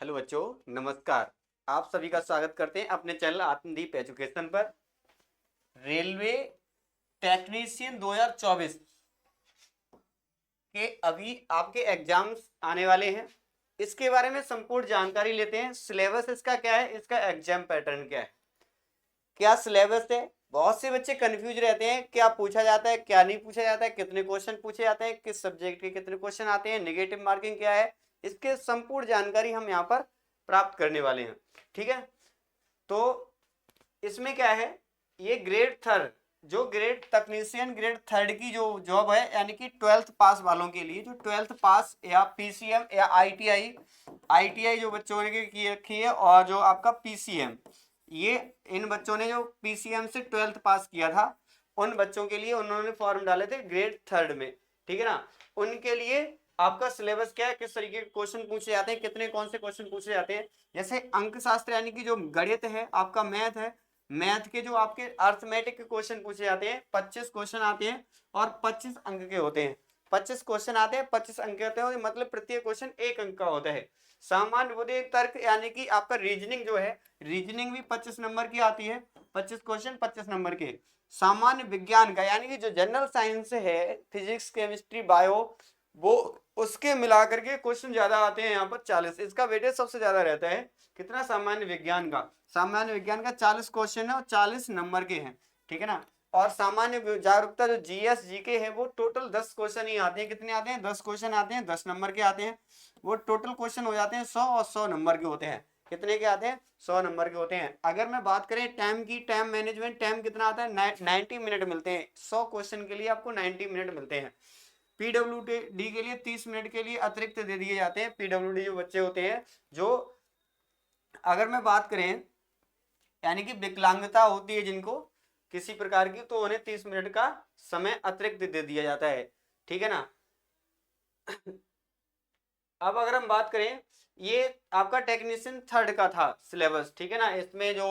Hello बच्चों, नमस्कार। आप सभी का स्वागत करते हैं अपने चैनल आत्मदीप एजुकेशन पर। रेलवे टेक्नीशियन 2024 के अभी आपके एग्जाम्स आने वाले हैं। इसके बारे में संपूर्ण जानकारी लेते हैं। सिलेबस इसका क्या है, इसका एग्जाम पैटर्न क्या है, क्या सिलेबस है। बहुत से बच्चे कंफ्यूज रहते हैं, क्या पूछा जाता है क्या नहीं पूछा जाता है, कितने क्वेश्चन पूछे जाते हैं, किस सब्जेक्ट के कितने क्वेश्चन आते हैं, नेगेटिव मार्किंग क्या है। इसके संपूर्ण जानकारी हम यहाँ पर प्राप्त करने वाले हैं। ठीक है, तो इसमें क्या है, ये ग्रेड थर्ड, जो ग्रेड तकनीशियन ग्रेड थर्ड की जो जॉब है, यानी कि 12th पास वालों के लिए, जो 12th पास या पीसीएम या आईटीआई जो बच्चों ने की रखी है, और जो आपका पीसीएम, ये इन बच्चों ने जो पीसीएम से 12th पास किया था, उन बच्चों के लिए उन्होंने फॉर्म डाले थे ग्रेड थर्ड में। ठीक है ना, उनके लिए आपका सिलेबस क्या है, किस तरीके के क्वेश्चन पूछे जाते हैं, कितने कौन से क्वेश्चन पूछे जाते हैं। जैसे अंक शास्त्र यानी कि जो गणित है, आपका मैथ है, मैथ के जो आपके अर्थमेटिक के क्वेश्चन पूछे जाते हैं, 25 क्वेश्चन आते हैं और 25 अंक के होते हैं। 25 क्वेश्चन आते हैं, 25 अंक के होते हैं, मतलब प्रत्येक क्वेश्चन 1 अंक का होता है। सामान्य बुद्धि तर्क यानी कि आपका रीजनिंग जो है, रीजनिंग भी 25 नंबर की आती है, 25 क्वेश्चन 25 नंबर के। सामान्य विज्ञान का यानी कि जो जनरल साइंस है, फिजिक्स केमिस्ट्री बायो, वो उसके मिलाकर के क्वेश्चन ज्यादा आते हैं यहाँ पर 40। इसका वेटेज सबसे ज्यादा रहता है। कितना, सामान्य विज्ञान का, सामान्य विज्ञान का 40 क्वेश्चन है और 40 नंबर के हैं। ठीक है ना, और सामान्य जागरूकता जो जीएस जीके है, वो टोटल 10 क्वेश्चन ही आते हैं। कितने आते हैं, 10 क्वेश्चन आते हैं, 10 नंबर के आते हैं। वो टोटल क्वेश्चन हो जाते हैं 100 और 100 नंबर के होते हैं। कितने के आते हैं, 100 नंबर के होते हैं। अगर मैं बात करें टाइम की, टाइम मैनेजमेंट, टाइम कितना आता है, 90 मिनट मिलते हैं। 100 क्वेश्चन के लिए आपको 90 मिनट मिलते हैं। पीडब्ल्यूडी के लिए 30 मिनट के लिए अतिरिक्त दे दिए जाते हैं। पीडब्ल्यूडी जो बच्चे होते हैं, जो अगर मैं बात करें यानी कि विकलांगता होती है जिनको किसी प्रकार की, तो उन्हें 30 मिनट का समय अतिरिक्त दे दिया जाता है। ठीक है ना। अब अगर हम बात करें, ये आपका टेक्नीशियन थर्ड का था सिलेबस। ठीक है ना, इसमें जो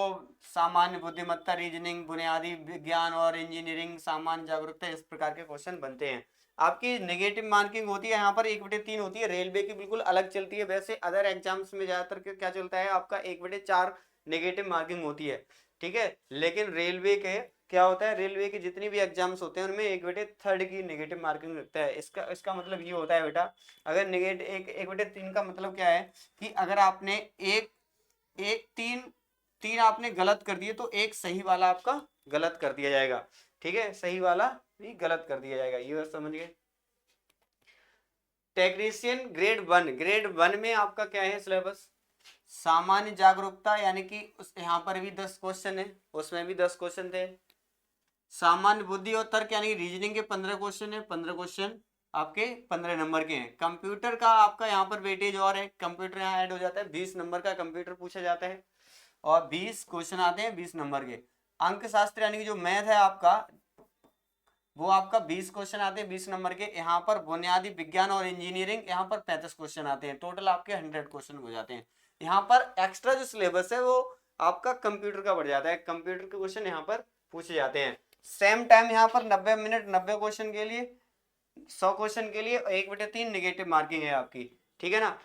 सामान्य बुद्धिमत्ता, रीजनिंग, बुनियादी विज्ञान और इंजीनियरिंग, सामान्य जागरूकता, इस प्रकार के क्वेश्चन बनते हैं। आपकी नेगेटिव मार्किंग होती है यहाँ पर 1/3 होती है। रेलवे की बिल्कुल अलग चलती है। वैसे अदर एग्जाम्स में ज्यादातर क्या चलता है, आपका 1/4 नेगेटिव मार्किंग होती है। ठीक है, लेकिन रेलवे के क्या होता है, रेलवे के जितनी भी एग्जाम्स होते हैं उनमें 1/3 की नेगेटिव मार्किंग रखता है। इसका इसका मतलब ये होता है बेटा, अगर नेगेटिव 1/3 का मतलब क्या है कि अगर आपने एक एक तीन तीन आपने गलत कर दिए, तो एक सही वाला आपका गलत कर दिया जाएगा। ठीक है, सही वाला भी गलत कर दिया जाएगा, ये बात समझ गए। टेक्नीशियन ग्रेड वन में आपका क्या है सिलेबस, सामान्य जागरूकता यानी कि उस यहाँ पर भी 10 क्वेश्चन है, उसमें भी 10 क्वेश्चन थे। सामान्य बुद्धि और तर्क यानी रीजनिंग के 15 क्वेश्चन है, 15 क्वेश्चन आपके 15 नंबर के हैं। कंप्यूटर का आपका यहाँ पर वेटेज और है, कंप्यूटर यहाँ ऐड हो जाता है, 20 नंबर का कंप्यूटर पूछा जाता है और 20 क्वेश्चन आते हैं 20 नंबर के। अंक शास्त्र यानी कि जो मैथ है आपका, वो आपका 20 क्वेश्चन आते हैं 20 नंबर के। यहाँ पर बुनियादी विज्ञान और इंजीनियरिंग, यहाँ पर 35 क्वेश्चन आते हैं। टोटल आपके 100 क्वेश्चन हो जाते हैं। यहाँ पर एक्स्ट्रा जो सिलेबस है वो आपका कंप्यूटर का बढ़ जाता है, कंप्यूटर के क्वेश्चन यहाँ पर पूछे जाते हैं। सेम टाइम यहाँ पर 90 मिनट 90 क्वेश्चन के लिए, 100 क्वेश्चन के लिए 1/3 नेगेटिव मार्किंग है आपकी। ठीक है ना।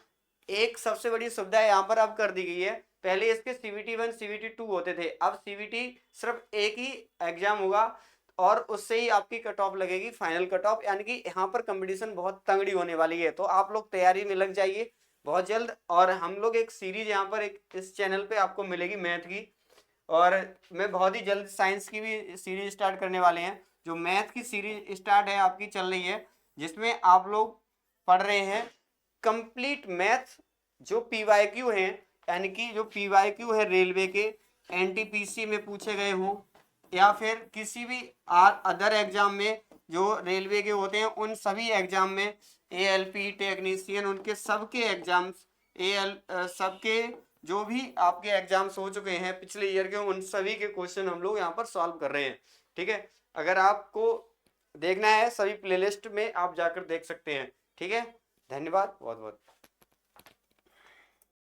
एक सबसे बड़ी सुविधा यहाँ पर अब कर दी गई है, पहले इसके सीवीटी 1 सीवीटी 2 होते थे, अब सीवीटी सिर्फ एक ही एग्जाम होगा और उससे ही आपकी कट ऑफ लगेगी, फाइनल कट ऑफ। यानी कि यहाँ पर कंपटीशन बहुत तगड़ी होने वाली है, तो आप लोग तैयारी में लग जाइए बहुत जल्द। और हम लोग एक सीरीज यहाँ पर एक इस चैनल पे आपको मिलेगी मैथ की, और मैं बहुत ही जल्द साइंस की भी सीरीज स्टार्ट करने वाले हैं। जो मैथ की सीरीज स्टार्ट है आपकी चल रही है, जिसमें आप लोग पढ़ रहे हैं कंप्लीट मैथ, जो पीवाईक्यू है, यानी कि जो पीवाईक्यू है रेलवे के, एनटीपीसी में पूछे गए हों या फिर किसी भी अदर एग्जाम में जो रेलवे के होते हैं, उन सभी एग्जाम में, एएलपी टेक्नीशियन, उनके सबके एग्जाम्स, सबके जो भी आपके एग्जाम्स हो चुके हैं पिछले ईयर के, उन सभी के क्वेश्चन हम लोग यहाँ पर सॉल्व कर रहे हैं। ठीक है, अगर आपको देखना है सभी प्लेलिस्ट में आप जाकर देख सकते हैं। ठीक है, धन्यवाद बहुत बहुत।